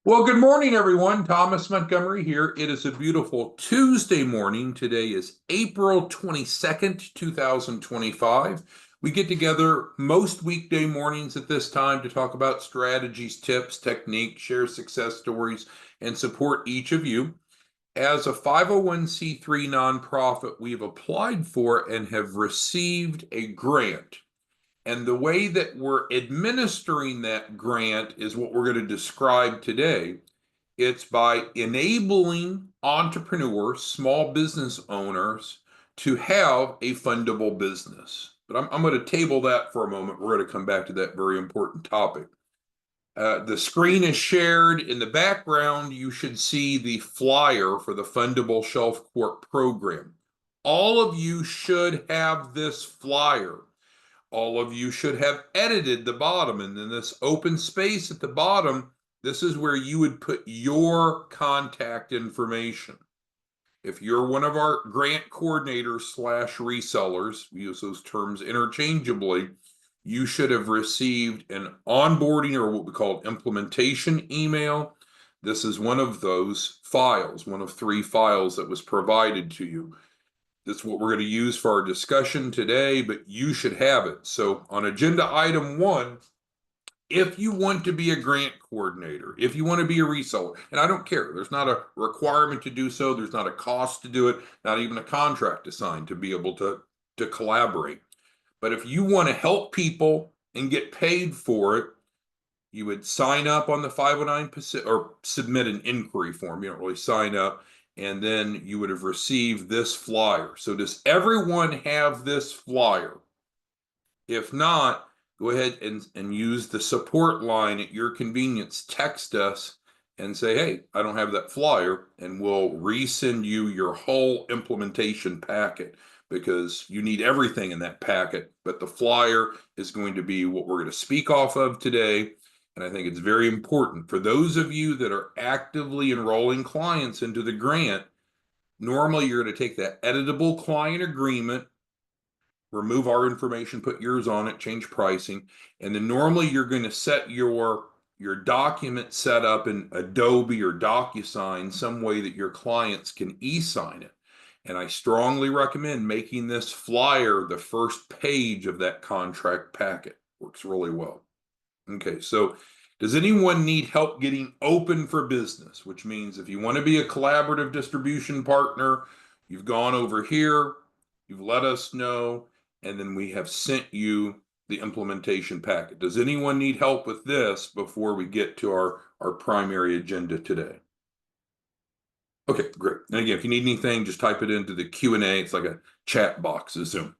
Well, good morning, everyone. Thomas Montgomery here. It is a beautiful Tuesday morning. Today is April 22nd, 2025. We get together most weekday mornings at this time to talk about strategies, tips, techniques, share success stories, and support each of you. As a 501c3 nonprofit, we've applied for and have received a grant. And the way that we're administering that grant is what we're going to describe today. It's by enabling entrepreneurs, small business owners, to have a fundable business. But I'm going to table that for a moment. We're going to come back to that very important topic. The screen is shared. In the background, you should see the flyer for the Fundable Shelf Corp program. All of you should have this flyer. All of you should have edited the bottom, and then this open space at the bottom, this is where you would put your contact information. If you're one of our grant coordinators slash resellers, we use those terms interchangeably, you should have received an onboarding or what we call implementation email. This is one of those files, one of 3 files that was provided to you. That's what we're going to use for our discussion today, but you should have it. So on agenda item 1, if you want to be a grant coordinator, if you want to be a reseller, and I don't care, there's not a requirement to do so, there's not a cost to do it, not even a contract to sign to be able to collaborate. But if you want to help people and get paid for it, you would sign up on the 509 or submit an inquiry form. You don't really sign up, and then you would have received this flyer. So does everyone have this flyer? If not, go ahead and use the support line at your convenience. Text us and say, hey, I don't have that flyer, and we'll resend you your whole implementation packet because you need everything in that packet. But the flyer is going to be what we're going to speak off of today. And I think it's very important for those of you that are actively enrolling clients into the grant. Normally, you're going to take that editable client agreement, remove our information, put yours on it, change pricing, and then normally you're going to set your document set up in Adobe or DocuSign, some way that your clients can e-sign it. And I strongly recommend making this flyer the first page of that contract packet. Works really well. Okay, so does anyone need help getting open for business? Which means if you want to be a collaborative distribution partner, you've gone over here, you've let us know, and then we have sent you the implementation packet. Does anyone need help with this before we get to our primary agenda today? Okay, great. And again, if you need anything, just type it into the Q&A. It's like a chat box of Zoom.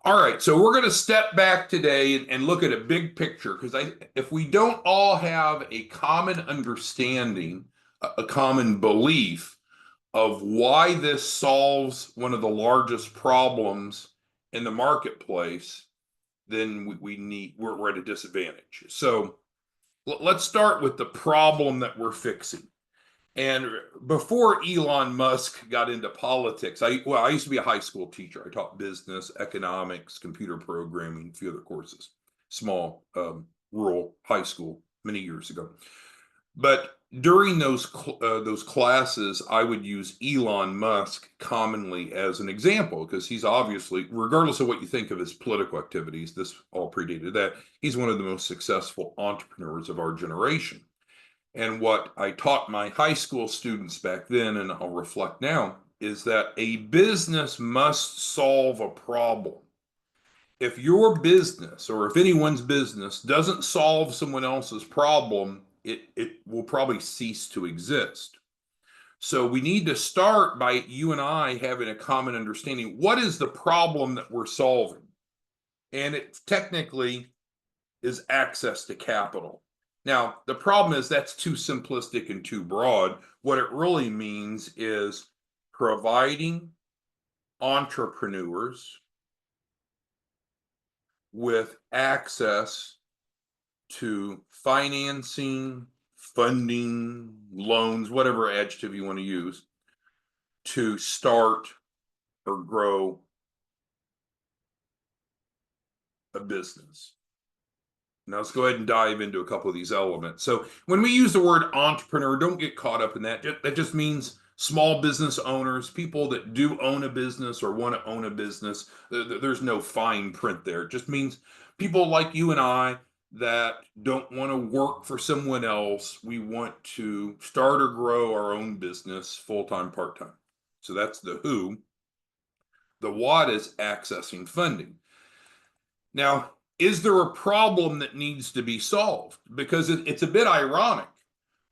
All right, so we're going to step back today and look at a big picture, because if we don't all have a common understanding, a common belief of why this solves one of the largest problems in the marketplace, then we're at a disadvantage. So let's start with the problem that we're fixing. And before Elon Musk got into politics, I used to be a high school teacher. I taught business, economics, computer programming, a few other courses, small rural high school many years ago. But during those classes, I would use Elon Musk commonly as an example, because he's obviously, regardless of what you think of his political activities, this all predated that, he's one of the most successful entrepreneurs of our generation. And what I taught my high school students back then, and I'll reflect now, is that a business must solve a problem. If your business, or if anyone's business, doesn't solve someone else's problem, it will probably cease to exist. So we need to start by you and I having a common understanding. What is the problem that we're solving? And it technically is access to capital. Now, the problem is that's too simplistic and too broad. What it really means is providing entrepreneurs with access to financing, funding, loans, whatever adjective you want to use, to start or grow a business. Now let's go ahead and dive into a couple of these elements. So when we use the word entrepreneur, don't get caught up in that. That just means small business owners, people that do own a business or want to own a business. There's no fine print there. It just means people like you and I that don't want to work for someone else. We want to start or grow our own business full-time, part-time. So that's the who. The what is accessing funding. Now, is there a problem that needs to be solved? Because it's a bit ironic.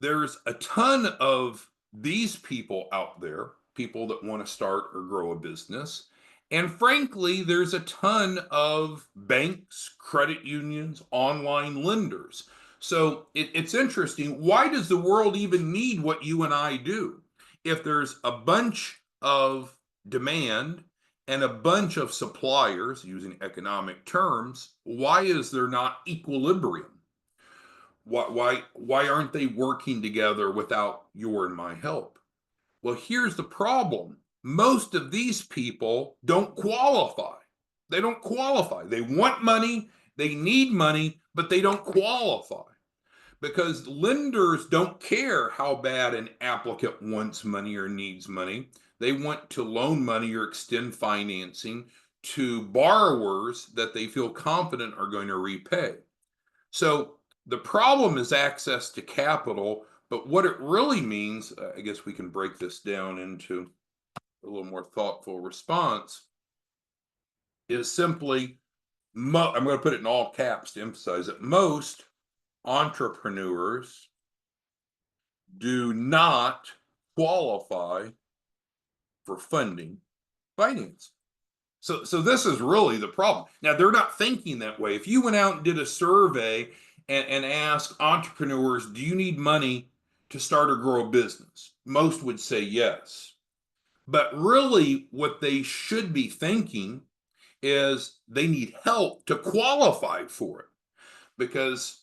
There's a ton of these people out there, people that want to start or grow a business. And frankly, there's a ton of banks, credit unions, online lenders. So it's interesting. Why does the world even need what you and I do? If there's a bunch of demand and a bunch of suppliers, using economic terms, why is there not equilibrium? Why aren't they working together without your and my help? Well, here's the problem. Most of these people don't qualify. They don't qualify. They want money, they need money, but they don't qualify because lenders don't care how bad an applicant wants money or needs money. They want to loan money or extend financing to borrowers that they feel confident are going to repay. So the problem is access to capital, but what it really means, I guess we can break this down into a little more thoughtful response, is simply, I'm going to put it in all caps to emphasize it, most entrepreneurs do not qualify for funding finance. So this is really the problem. Now, they're not thinking that way. If you went out and did a survey and asked entrepreneurs, do you need money to start or grow a business? Most would say yes. But really, what they should be thinking is they need help to qualify for it. Because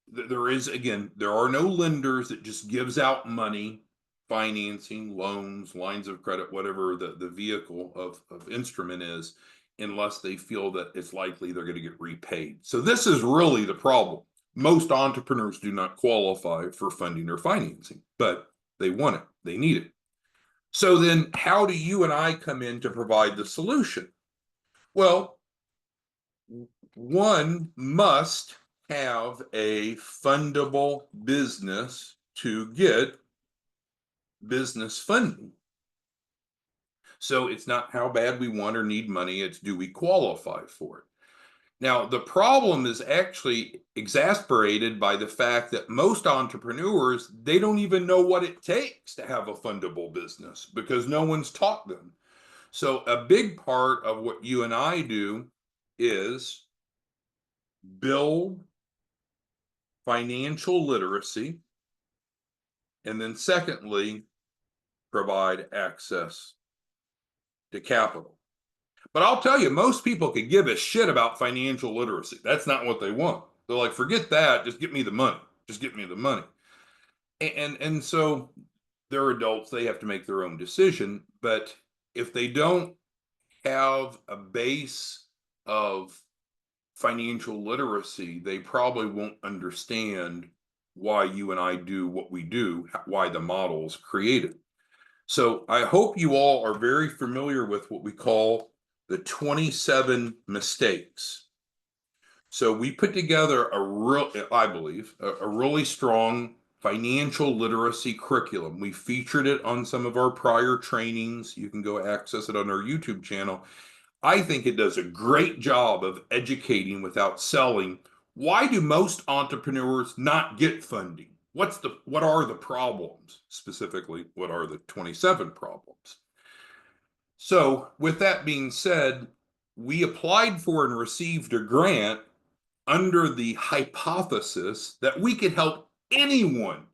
there is, again, there are no lenders that just gives out money, financing, loans, lines of credit, whatever the vehicle of instrument is, unless they feel that it's likely they're going to get repaid. So this is really the problem. Most entrepreneurs do not qualify for funding or financing, but they want it, they need it. So then how do you and I come in to provide the solution? Well, one must have a fundable business to get business funding. So it's not how bad we want or need money, it's do we qualify for it? Now, the problem is actually exasperated by the fact that most entrepreneurs, they don't even know what it takes to have a fundable business because no one's taught them. So a big part of what you and I do is build financial literacy, and then secondly, provide access to capital. But I'll tell you, most people could give a shit about financial literacy. That's not what they want. They're like, forget that, just get me the money. Just get me the money. And so they're adults, they have to make their own decision. But if they don't have a base of financial literacy, they probably won't understand why you and I do what we do, why the model's created. So I hope you all are very familiar with what we call the 27 mistakes. So we put together I believe, a really strong financial literacy curriculum. We featured it on some of our prior trainings. You can go access it on our YouTube channel. I think it does a great job of educating without selling. Why do most entrepreneurs not get funding? What are the problems? Specifically, what are the 27 problems? So, with that being said, we applied for and received a grant under the hypothesis that we could help anyone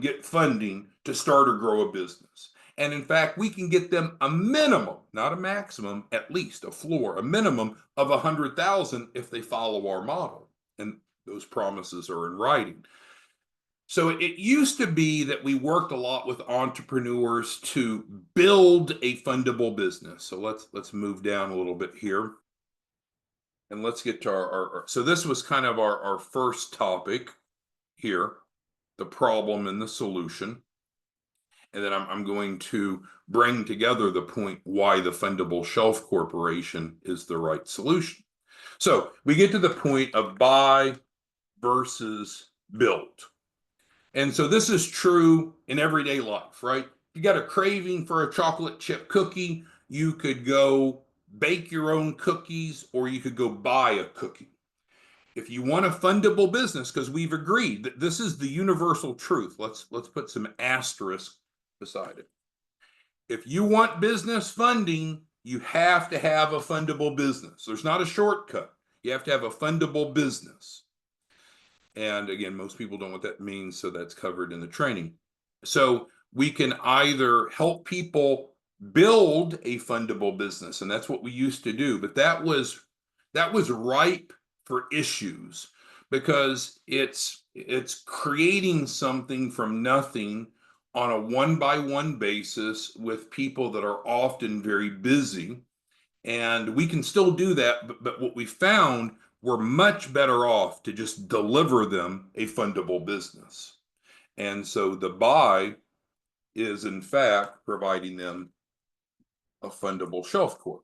get funding to start or grow a business. And in fact, we can get them a minimum, not a maximum, at least a floor, a minimum of 100,000 if they follow our model. And those promises are in writing. So it used to be that we worked a lot with entrepreneurs to build a fundable business. So let's move down a little bit here. and let's get to so this was kind of our first topic here, the problem and the solution. And then I'm going to bring together the point why the Fundable Shelf Corporation is the right solution. So we get to the point of buy versus build. And so this is true in everyday life, right? You got a craving for a chocolate chip cookie, you could go bake your own cookies, or you could go buy a cookie. If you want a fundable business, because we've agreed that this is the universal truth, let's put some asterisk beside it. If you want business funding, you have to have a fundable business. There's not a shortcut. You have to have a fundable business. And again, most people don't know what that means, so that's covered in the training. So we can either help people build a fundable business, and that's what we used to do, but that was ripe for issues because it's creating something from nothing on a one-by-one basis with people that are often very busy. And we can still do that, but what we found, we're much better off to just deliver them a fundable business. And so the buy is in fact providing them a fundable shelf corp.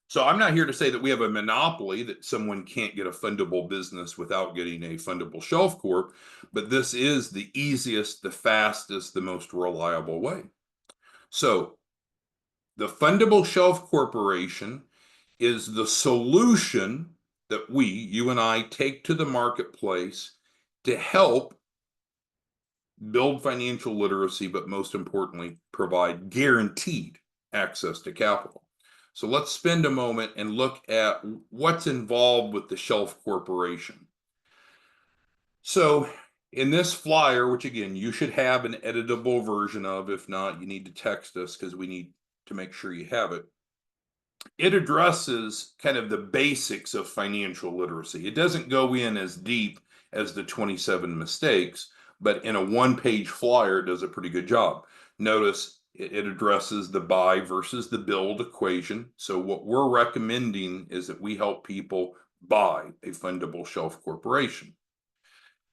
So I'm not here to say that we have a monopoly, that someone can't get a fundable business without getting a fundable shelf corp, but this is the easiest, the fastest, the most reliable way. So the Fundable Shelf Corporation is the solution that you and I, take to the marketplace to help build financial literacy, but most importantly, provide guaranteed access to capital. So let's spend a moment and look at what's involved with the Shelf Corporation. So in this flyer, which again, you should have an editable version of, if not, you need to text us because we need to make sure you have it. It addresses kind of the basics of financial literacy. It doesn't go in as deep as the 27 mistakes, but in a one-page flyer, it does a pretty good job. Notice it addresses the buy versus the build equation. So what we're recommending is that we help people buy a fundable shelf corporation.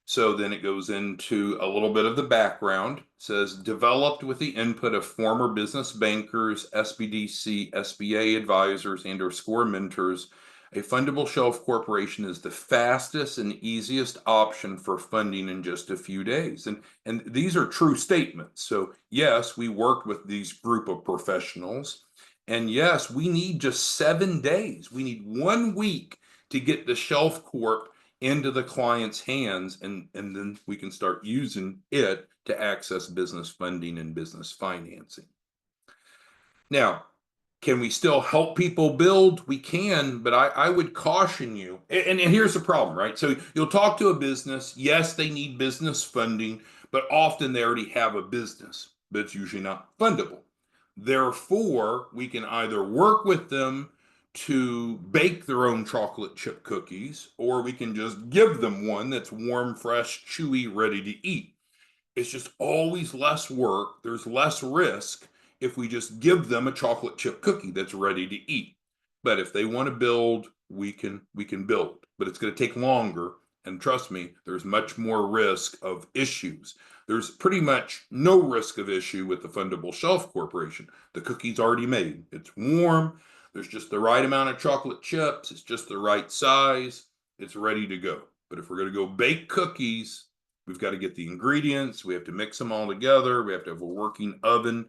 So then it goes into a little bit of the background. It says, developed with the input of former business bankers, SBDC, SBA advisors, and or SCORE mentors, a fundable shelf corporation is the fastest and easiest option for funding in just a few days. And these are true statements. So yes, we worked with these group of professionals. And yes, we need just 7 days. We need 1 week to get the shelf corp into the client's hands, and then we can start using it to access business funding and business financing. Now, can we still help people build? We can, but I would caution you, and here's the problem, right? So you'll talk to a business, yes, they need business funding, but often they already have a business, but it's usually not fundable. Therefore, we can either work with them to bake their own chocolate chip cookies, or we can just give them one that's warm, fresh, chewy, ready to eat. It's just always less work. There's less risk if we just give them a chocolate chip cookie that's ready to eat. But if they want to build, we can build, but it's going to take longer. And trust me, there's much more risk of issues. There's pretty much no risk of issue with the Fundable Shelf Corporation. The cookie's already made. It's warm. There's just the right amount of chocolate chips. It's just the right size. It's ready to go. But if we're going to go bake cookies, we've got to get the ingredients. We have to mix them all together. We have to have a working oven.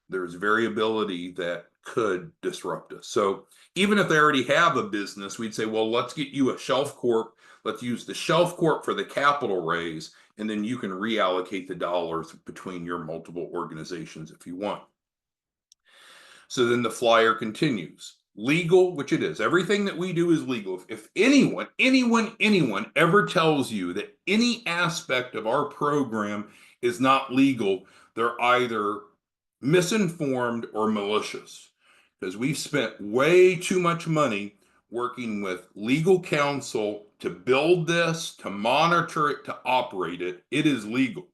There's variability that could disrupt us. So even if they already have a business, we'd say, well, let's get you a shelf corp. Let's use the shelf corp for the capital raise, and then you can reallocate the dollars between your multiple organizations if you want. So then the flyer continues. Legal, which it is. Everything that we do is legal. If anyone ever tells you that any aspect of our program is not legal, they're either misinformed or malicious, because we've spent way too much money working with legal counsel to build this, to monitor it, to operate it. It is legal.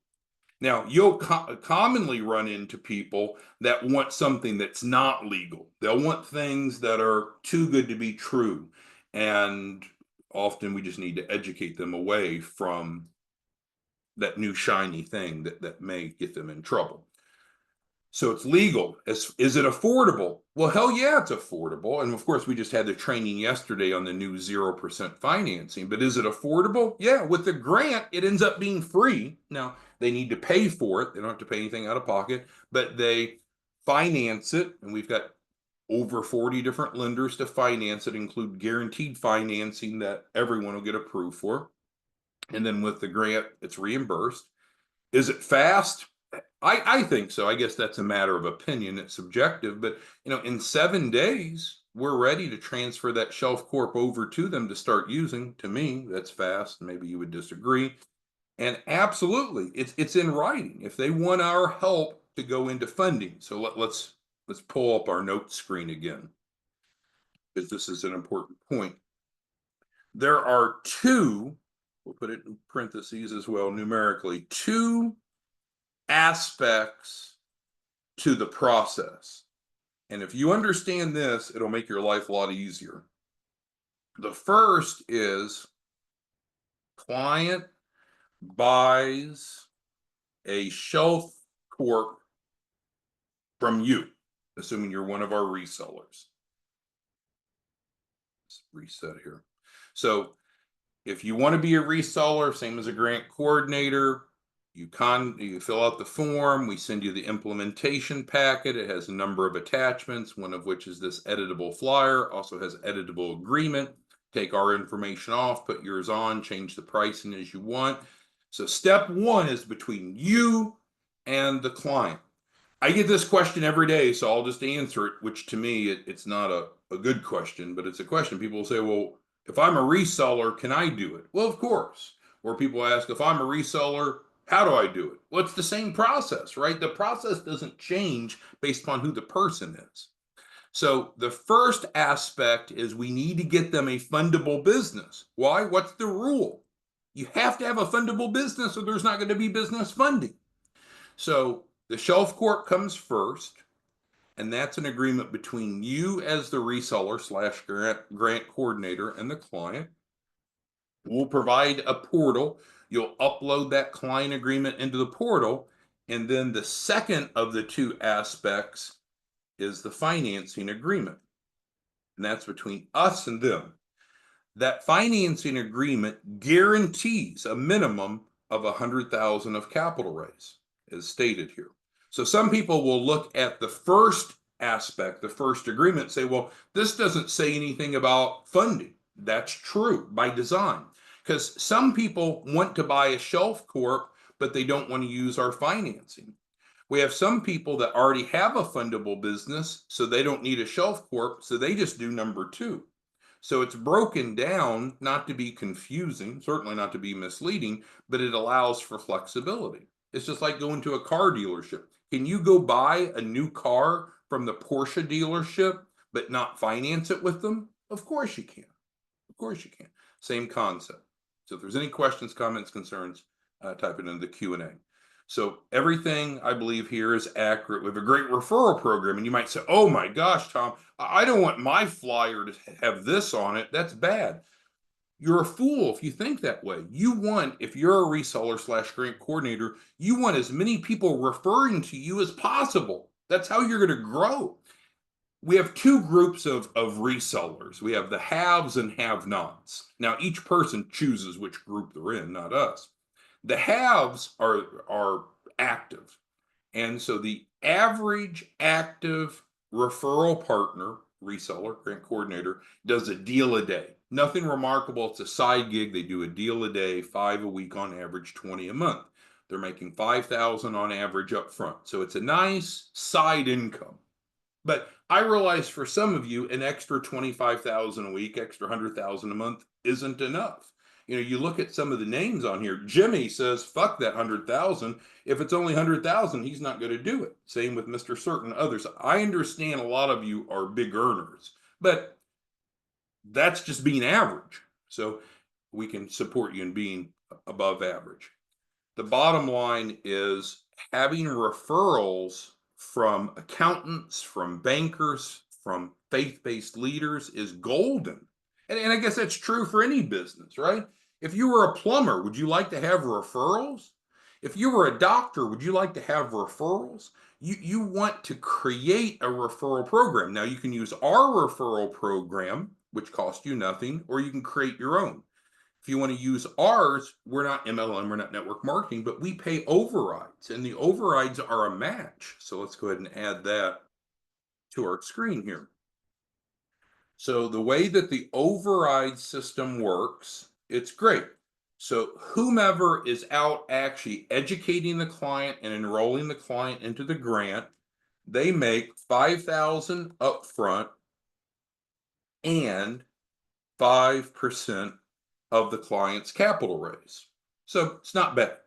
Now, you'll commonly run into people that want something that's not legal. They'll want things that are too good to be true. And often we just need to educate them away from that new shiny thing that may get them in trouble. So it's legal. Is it affordable? Well, hell yeah, it's affordable. And of course, we just had the training yesterday on the new 0% financing. But is it affordable? Yeah, with the grant, it ends up being free. Now, they need to pay for it. They don't have to pay anything out of pocket, but they finance it. And we've got over 40 different lenders to finance it, include guaranteed financing that everyone will get approved for. And then with the grant, it's reimbursed. Is it fast? I think so. I guess that's a matter of opinion. It's subjective, but in 7 days, we're ready to transfer that Shelf Corp over to them to start using. To me, that's fast. Maybe you would disagree. And absolutely, it's in writing. If they want our help to go into funding, so let's pull up our notes screen again, because this is an important point. There are two, we'll put it in parentheses as well, numerically, two aspects to the process. And if you understand this, it'll make your life a lot easier. The first is client buys a shelf corp from you, assuming you're one of our resellers. Let's reset here. So if you want to be a reseller, same as a grant coordinator, you fill out the form. We send you the implementation packet. It has a number of attachments, one of which is this editable flyer, also has editable agreement. Take our information off, put yours on, change the pricing as you want. So step one is between you and the client. I get this question every day, so I'll just answer it, which to me, it's not a good question, but it's a question. People will say, well, if I'm a reseller, can I do it? Well, of course. Or people ask, if I'm a reseller, how do I do it? Well, it's the same process, right? The process doesn't change based upon who the person is. So the first aspect is we need to get them a fundable business. Why? What's the rule? You have to have a fundable business or there's not going to be business funding. So the Shelf Corp comes first, and that's an agreement between you as the reseller / grant coordinator and the client. We'll provide a portal. You'll upload that client agreement into the portal. And then the second of the two aspects is the financing agreement. And that's between us and them. That financing agreement guarantees a minimum of 100,000 of capital raise, as stated here. So some people will look at the first aspect, the first agreement, and say, well, this doesn't say anything about funding. That's true by design, because some people want to buy a Shelf Corp, but they don't want to use our financing. We have some people that already have a fundable business, so they don't need a Shelf Corp, so they just do number two. So it's broken down, not to be confusing, certainly not to be misleading, but it allows for flexibility. It's just like going to a car dealership. Can you go buy a new car from the Porsche dealership, but not finance it with them? Of course you can. Of course you can. Same concept. So if there's any questions, comments, concerns, type it into the Q&A. So everything I believe here is accurate. We have a great referral program, and you might say, oh my gosh, Tom, I don't want my flyer to have this on it. That's bad. You're a fool if you think that way. You want, if you're a reseller / grant coordinator, you want as many people referring to you as possible. That's how you're going to grow. We have two groups of resellers. We have the haves and have-nots. Now, each person chooses which group they're in, not us. The haves are active. And so the average active referral partner, reseller, grant coordinator, does a deal a day. Nothing remarkable. It's a side gig. They do a deal a day, 5 a week on average, 20 a month. They're making 5,000 on average up front. So it's a nice side income. But I realize for some of you, an extra 25,000 a week, extra 100,000 a month isn't enough. You look at some of the names on here. Jimmy says, fuck that 100,000. If it's only 100,000, he's not going to do it. Same with Mr. Certain, others. I understand a lot of you are big earners, but that's just being average. So we can support you in being above average. The bottom line is having referrals from accountants, from bankers, from faith-based leaders is golden. And I guess that's true for any business, right? If you were a plumber, would you like to have referrals? If you were a doctor, would you like to have referrals? You want to create a referral program. Now, you can use our referral program, which costs you nothing, or you can create your own. If you want to use ours, we're not MLM, we're not network marketing, but we pay overrides, and the overrides are a match. So let's go ahead and add that to our screen here. So the way that the override system works, it's great. So whomever is out actually educating the client and enrolling the client into the grant, they make $5,000 upfront and 5% of the client's capital raise. So it's not bad.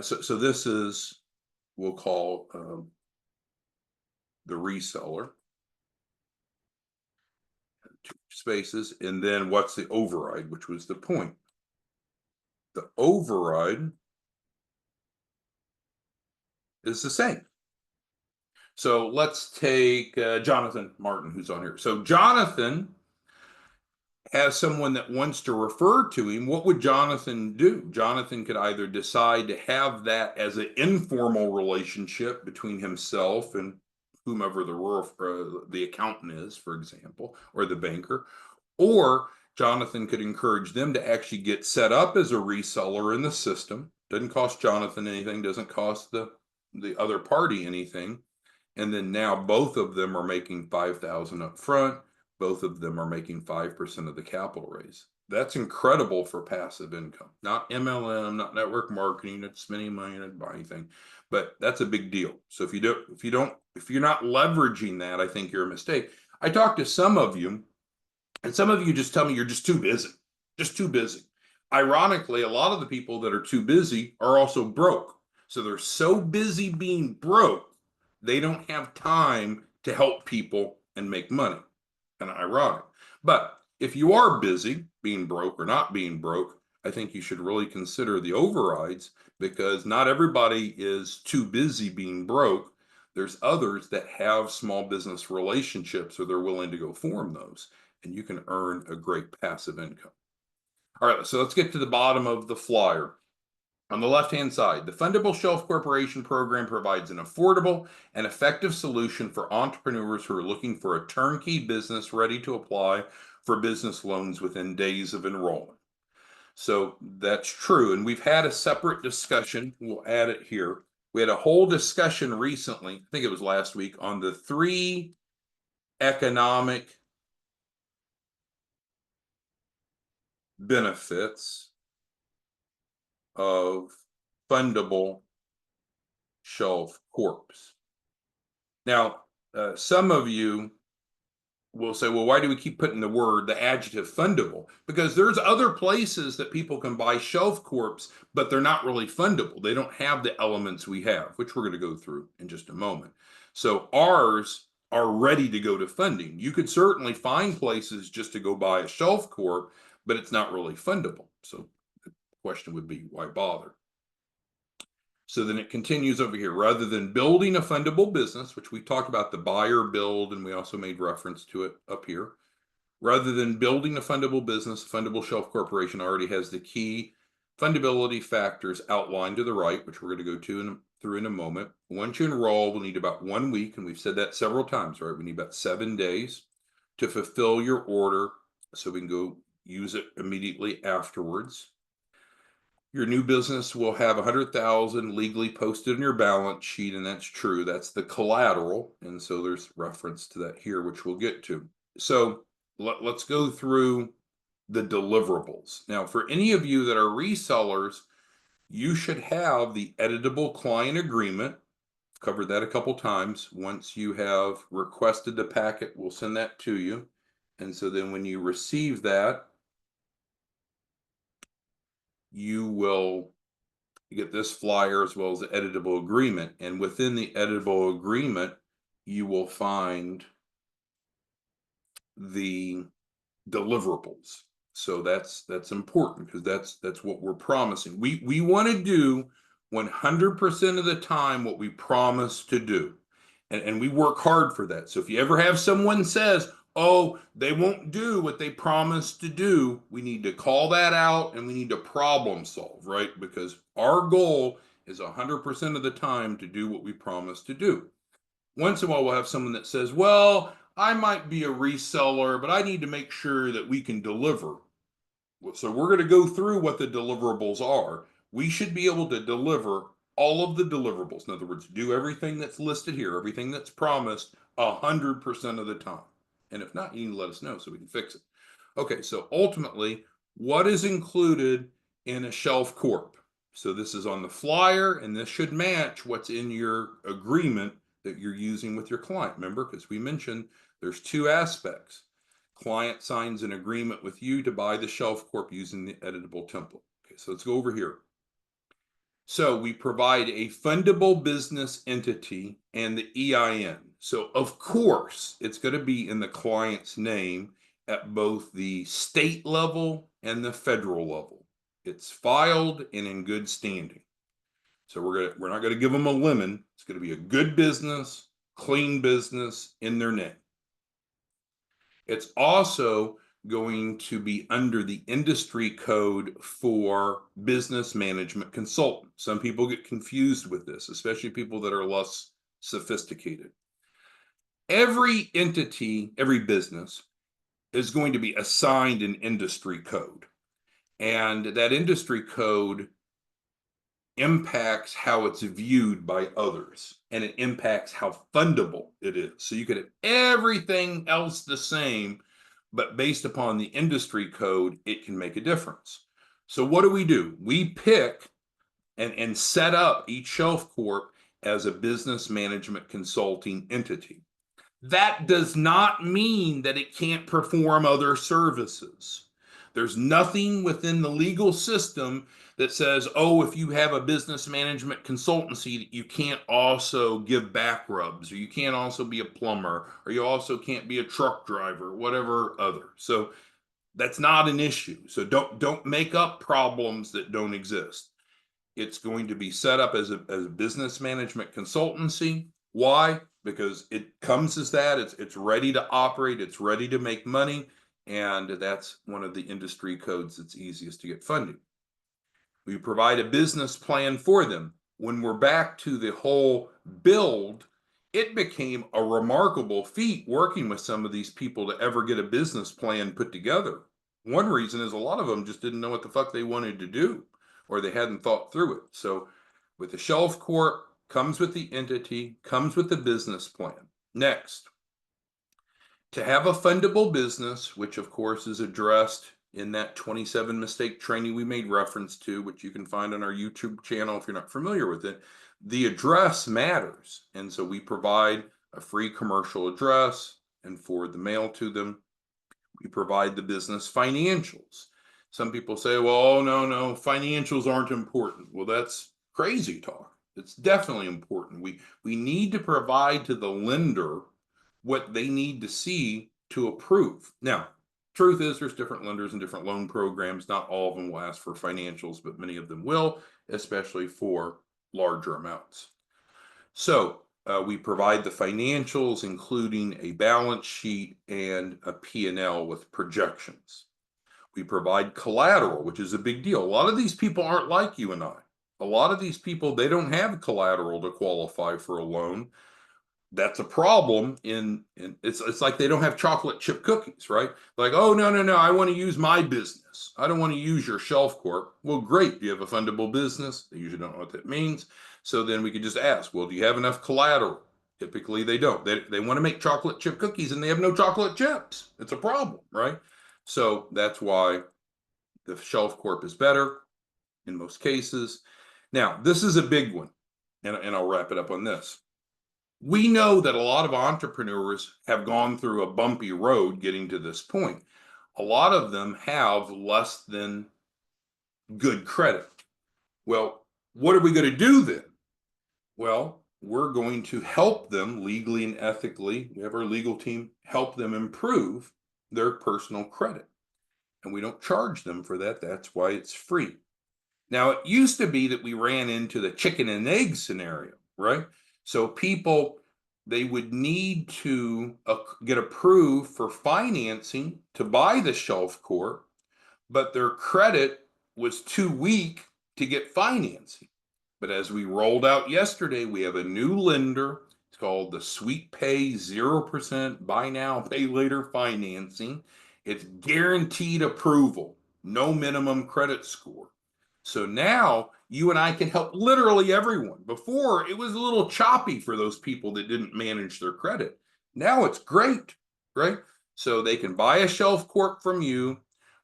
So this is, we'll call the reseller. Two spaces, and then what's the override, which was the point. The override is the same. So let's take Jonathan Martin, who's on here. So Jonathan has someone that wants to refer to him. What would Jonathan do? Jonathan could either decide to have that as an informal relationship between himself and whomever the accountant is, for example, or the banker, or Jonathan could encourage them to actually get set up as a reseller in the system. Doesn't cost Jonathan anything, doesn't cost the other party anything. And then now both of them are making $5,000 up front. Both of them are making 5% of the capital raise. That's incredible for passive income. Not MLM, not network marketing, not spending money, not buying anything, but that's a big deal. So if you're not leveraging that, I think you're a mistake. I talked to some of you, and some of you just tell me you're just too busy, just too busy. Ironically, a lot of the people that are too busy are also broke. So they're so busy being broke, they don't have time to help people and make money. Kind of ironic. But if you are busy being broke or not being broke, I think you should really consider the overrides, because not everybody is too busy being broke. There's others that have small business relationships, or they're willing to go form those, and you can earn a great passive income. All right, so let's get to the bottom of the flyer. On the left-hand side, the Fundable Shelf Corporation program provides an affordable and effective solution for entrepreneurs who are looking for a turnkey business ready to apply for business loans within days of enrollment. So that's true, and we've had a separate discussion. We'll add it here. We had a whole discussion recently, I think it was last week, on the 3 economic benefits of Fundable Shelf Corps. Now, some of you will say, well, why do we keep putting the adjective fundable? Because there's other places that people can buy shelf corps, but they're not really fundable. They don't have the elements we have, which we're going to go through in just a moment. So ours are ready to go to funding. You could certainly find places just to go buy a shelf corp, but it's not really fundable. So the question would be, why bother? So then it continues over here. Rather than building a fundable business, which we talked about the buyer build, and we also made reference to it up here. Rather than building a fundable business, Fundable Shelf Corporation already has the key fundability factors outlined to the right, which we're going to go through in a moment. Once you enroll, we'll need about 1 week, and we've said that several times, right? We need about 7 days to fulfill your order so we can go use it immediately afterwards. Your new business will have 100,000 legally posted on your balance sheet, and that's true. That's the collateral, and so there's reference to that here, which we'll get to. So let's go through the deliverables. Now, for any of you that are resellers, you should have the editable client agreement. I've covered that a couple times. Once you have requested the packet, we'll send that to you. And so then when you receive that, you will get this flyer as well as the editable agreement. And within the editable agreement, you will find the deliverables. So that's important, because that's what we're promising. We want to do 100% of the time what we promise to do. And we work hard for that. So if you ever have someone says, oh, they won't do what they promised to do. We need to call that out and we need to problem solve, right? Because our goal is 100% of the time to do what we promised to do. Once in a while, we'll have someone that says, well, I might be a reseller, but I need to make sure that we can deliver. So we're going to go through what the deliverables are. We should be able to deliver all of the deliverables. In other words, do everything that's listed here, everything that's promised 100% of the time. And if not, you need to let us know so we can fix it. Okay, so ultimately, what is included in a shelf corp? So this is on the flyer, and this should match what's in your agreement that you're using with your client. Remember, because we mentioned there's two aspects. Client signs an agreement with you to buy the shelf corp using the editable template. Okay, so let's go over here. So we provide a fundable business entity and the EIN. So of course, it's going to be in the client's name at both the state level and the federal level. It's filed and in good standing. So we're not going to give them a lemon. It's going to be a good business, clean business in their name. It's also going to be under the industry code for business management consultant. Some people get confused with this, especially people that are less sophisticated. Every entity, every business is going to be assigned an industry code. And that industry code impacts how it's viewed by others, and it impacts how fundable it is. So you could have everything else the same, but based upon the industry code, it can make a difference. So what do? We pick and set up each shelf corp as a business management consulting entity. That does not mean that it can't perform other services. There's nothing within the legal system that says, oh, if you have a business management consultancy, you can't also give back rubs, or you can't also be a plumber, or you also can't be a truck driver, whatever other. So that's not an issue. So don't make up problems that don't exist. It's going to be set up as a business management consultancy. Why? Because it comes as that. It's ready to operate. It's ready to make money. And that's one of the industry codes that's easiest to get funding. We provide a business plan for them. When we're back to the whole build, it became a remarkable feat working with some of these people to ever get a business plan put together. One reason is a lot of them just didn't know what the fuck they wanted to do, or they hadn't thought through it. So with the Shelf Corp, comes with the entity, comes with the business plan. Next, to have a fundable business, which of course is addressed in that 27 mistake training we made reference to, which you can find on our YouTube channel if you're not familiar with it, the address matters. And so we provide a free commercial address and forward the mail to them. We provide the business financials. Some people say, well, oh, no, financials aren't important. Well, that's crazy talk. It's definitely important. We need to provide to the lender what they need to see to approve. Now, truth is there's different lenders and different loan programs. Not all of them will ask for financials, but many of them will, especially for larger amounts. So we provide the financials, including a balance sheet and a P&L with projections. We provide collateral, which is a big deal. A lot of these people aren't like you and I. A lot of these people, they don't have collateral to qualify for a loan. That's a problem it's like they don't have chocolate chip cookies, right? Like, oh, no, I want to use my business. I don't want to use your shelf corp. Well, great. Do you have a fundable business? They usually don't know what that means. So then we could just ask, well, do you have enough collateral? Typically they don't. They want to make chocolate chip cookies and they have no chocolate chips. It's a problem, right? So that's why the shelf corp is better in most cases. Now, this is a big one, and I'll wrap it up on this. We know that a lot of entrepreneurs have gone through a bumpy road getting to this point. A lot of them have less than good credit. Well, what are we going to do then? Well, we're going to help them legally and ethically. We have our legal team help them improve their personal credit. And we don't charge them for that. That's why it's free. Now, it used to be that we ran into the chicken and egg scenario, right? So people they would need to get approved for financing to buy the Shelf Corp, but their credit was too weak to get financing. But as we rolled out yesterday, we have a new lender. It's called the Sweet Pay 0% Buy Now, Pay Later financing. It's guaranteed approval, no minimum credit score. So now you and I can help literally everyone. Before, it was a little choppy for those people that didn't manage their credit. Now it's great, right? So they can buy a Shelf Corp from you.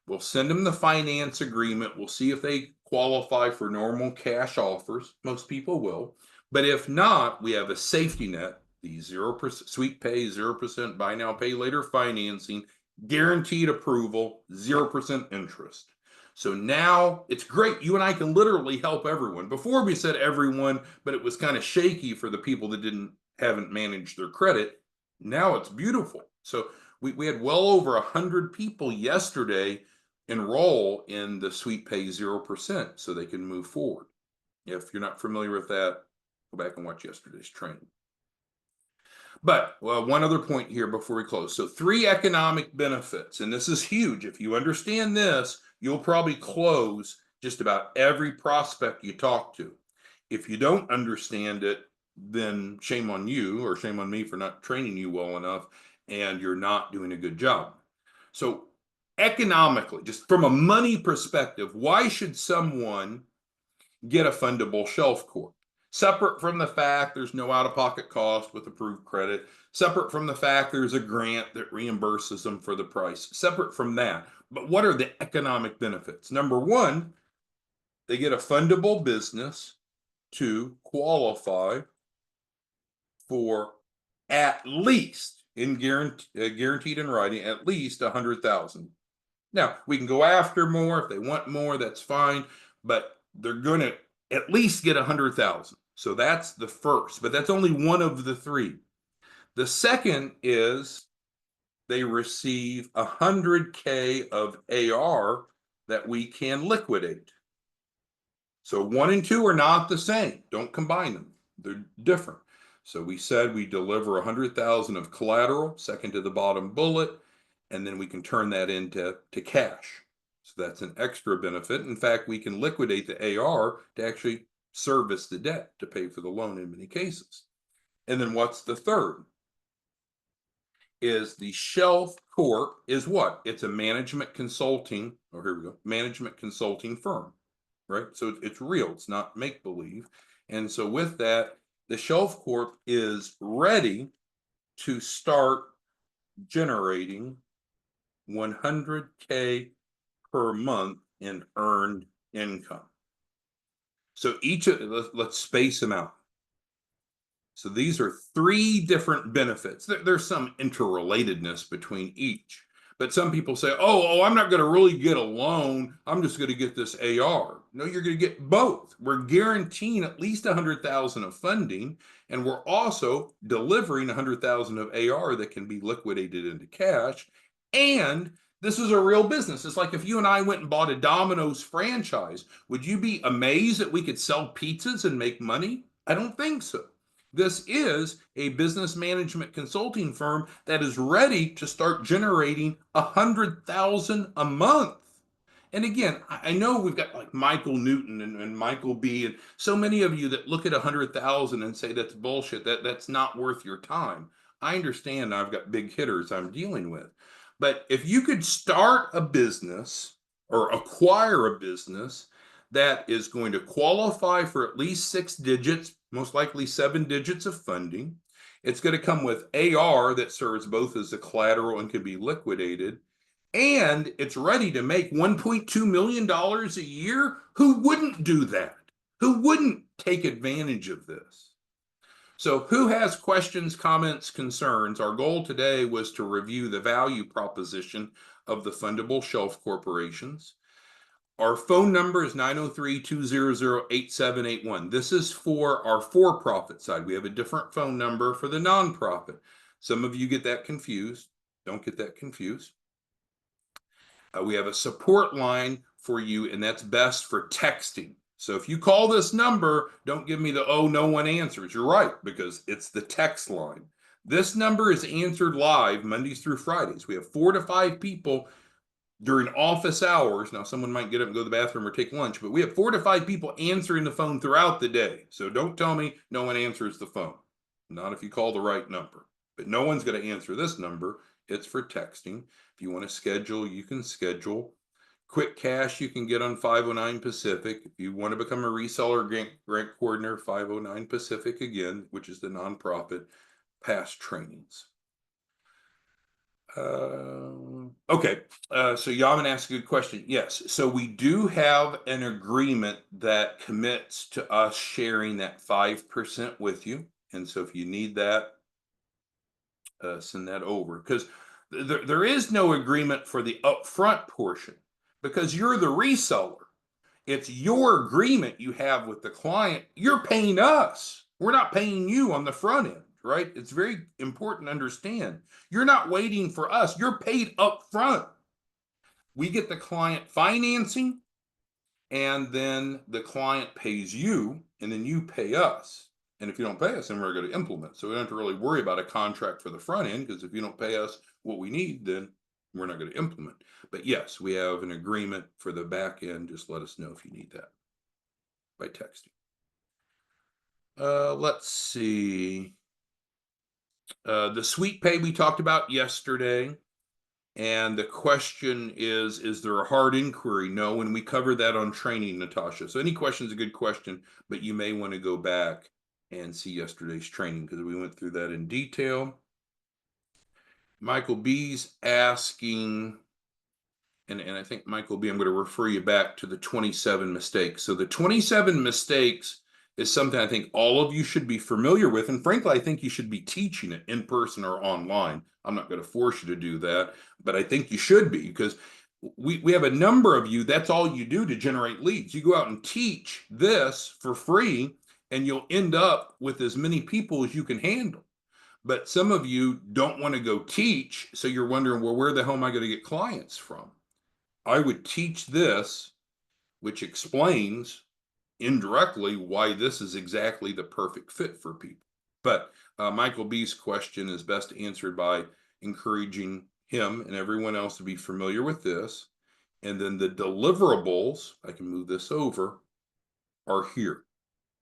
We'll send them the finance agreement. We'll see if they qualify for normal cash offers. Most people will. But if not, we have a safety net, the 0% Sweet Pay, 0% Buy Now, Pay Later financing, guaranteed approval, 0% interest. So now it's great. You and I can literally help everyone. Before we said everyone, but it was kind of shaky for the people that haven't managed their credit. Now it's beautiful. So we had well over 100 people yesterday enroll in the Sweet Pay 0% so they can move forward. If you're not familiar with that, go back and watch yesterday's training. But one other point here before we close. So 3 economic benefits, and this is huge. If you understand this, you'll probably close just about every prospect you talk to. If you don't understand it, then shame on you or shame on me for not training you well enough, and you're not doing a good job. So economically, just from a money perspective, why should someone get a Fundable Shelf Corp? Separate from the fact there's no out-of-pocket cost with approved credit, separate from the fact there's a grant that reimburses them for the price, separate from that. But what are the economic benefits? Number one, they get a fundable business to qualify for at least, guaranteed in writing, at least $100,000. Now, we can go after more. If they want more, that's fine. But they're going to at least get 100,000. So that's the first, but that's only one of the 3. The second is they receive 100K of AR that we can liquidate. So 1 and 2 are not the same. Don't combine them. They're different. So we said we deliver 100,000 of collateral, second to the bottom bullet, and then we can turn that into cash. So that's an extra benefit. In fact, we can liquidate the AR to actually service the debt to pay for the loan in many cases. And then what's the third? Is the Shelf Corp is what? It's a management consulting, management consulting firm, right? So it's real, it's not make-believe. And so with that, the Shelf Corp is ready to start generating 100K per month in earned income. So let's space them out. So these are 3 different benefits. There's some interrelatedness between each. But some people say, oh, I'm not going to really get a loan. I'm just going to get this AR. No, you're going to get both. We're guaranteeing at least 100,000 of funding, and we're also delivering 100,000 of AR that can be liquidated into cash. And this is a real business. It's like if you and I went and bought a Domino's franchise, would you be amazed that we could sell pizzas and make money? I don't think so. This is a business management consulting firm that is ready to start generating 100,000 a month. And again, I know we've got like Michael Newton and Michael B. and so many of you that look at 100,000 and say that's bullshit, that's not worth your time. I understand I've got big hitters I'm dealing with. But if you could start a business or acquire a business that is going to qualify for at least 6 digits, most likely 7 digits of funding. It's going to come with AR that serves both as a collateral and can be liquidated. And it's ready to make $1.2 million a year. Who wouldn't do that? Who wouldn't take advantage of this? So who has questions, comments, concerns? Our goal today was to review the value proposition of the Fundable Shelf Corporations. Our phone number is 903-200-8781. This is for our for-profit side. We have a different phone number for the nonprofit. Some of you get that confused. Don't get that confused. We have a support line for you, and that's best for texting. So if you call this number, don't give me the, oh, no one answers. You're right, because it's the text line. This number is answered live Mondays through Fridays. We have 4 to 5 people during office hours. Now, someone might get up and go to the bathroom or take lunch, but we have 4 to 5 people answering the phone throughout the day. So don't tell me no one answers the phone. Not if you call the right number. But no one's going to answer this number. It's for texting. If you want to schedule, you can schedule. Quick cash you can get on 509 Pacific. If you want to become a reseller grant coordinator, 509 Pacific again, which is the nonprofit. Past trainings. Okay, so Yaman asked a good question. Yes, so we do have an agreement that commits to us sharing that 5% with you. And so if you need that, send that over, because there is no agreement for the upfront portion, because you're the reseller. It's your agreement you have with the client. You're paying us. We're not paying you on the front end, right? It's very important to understand. You're not waiting for us. You're paid up front. We get the client financing, and then the client pays you, and then you pay us. And if you don't pay us, then we're going to implement. So we don't have to really worry about a contract for the front end, because if you don't pay us what we need, then we're not going to implement. But yes, we have an agreement for the back end. Just let us know if you need that by texting. Let's see. The sweet pay we talked about yesterday. And the question is there a hard inquiry? No, and we covered that on training, Natasha. So any question is a good question, but you may want to go back and see yesterday's training, because we went through that in detail. Michael B's asking, and I think Michael B, I'm going to refer you back to the 27 mistakes. So the 27 mistakes is something I think all of you should be familiar with. And frankly, I think you should be teaching it in person or online. I'm not going to force you to do that, but I think you should be, because we have a number of you, that's all you do to generate leads. You go out and teach this for free, and you'll end up with as many people as you can handle. But some of you don't want to go teach, so you're wondering, well, where the hell am I going to get clients from? I would teach this, which explains indirectly why this is exactly the perfect fit for people. But Michael B's question is best answered by encouraging him and everyone else to be familiar with this. And then the deliverables, I can move this over, are here.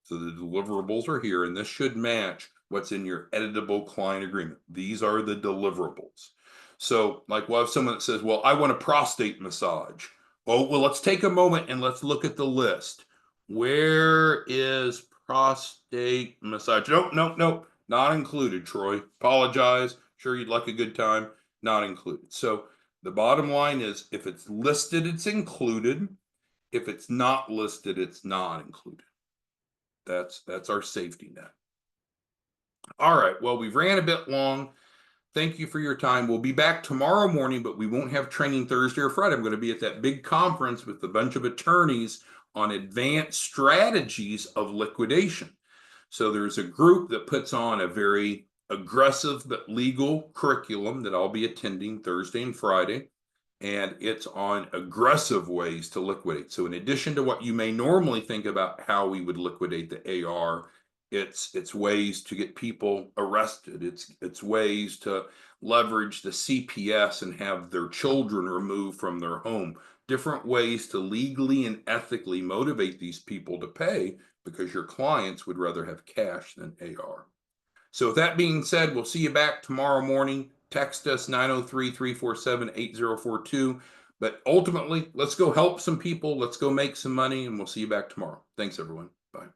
So the deliverables are here, and this should match what's in your editable client agreement. These are the deliverables. So like we'll have someone that says, well, I want a prostate massage. Oh, well, let's take a moment and let's look at the list. Where is prostate massage? Nope, not included, Troy. Apologize. Sure, you'd like a good time. Not included. So the bottom line is, if it's listed, it's included. If it's not listed, it's not included. That's our safety net. All right, well, we've ran a bit long. Thank you for your time. We'll be back tomorrow morning, but we won't have training Thursday or Friday. I'm going to be at that big conference with a bunch of attorneys on advanced strategies of liquidation. So there's a group that puts on a very aggressive but legal curriculum that I'll be attending Thursday and Friday. And it's on aggressive ways to liquidate. So in addition to what you may normally think about how we would liquidate the AR, it's ways to get people arrested. It's ways to leverage the CPS and have their children removed from their home. Different ways to legally and ethically motivate these people to pay, because your clients would rather have cash than AR. So with that being said, we'll see you back tomorrow morning. Text us 903-347-8042. But ultimately, let's go help some people. Let's go make some money, and we'll see you back tomorrow. Thanks, everyone. Bye.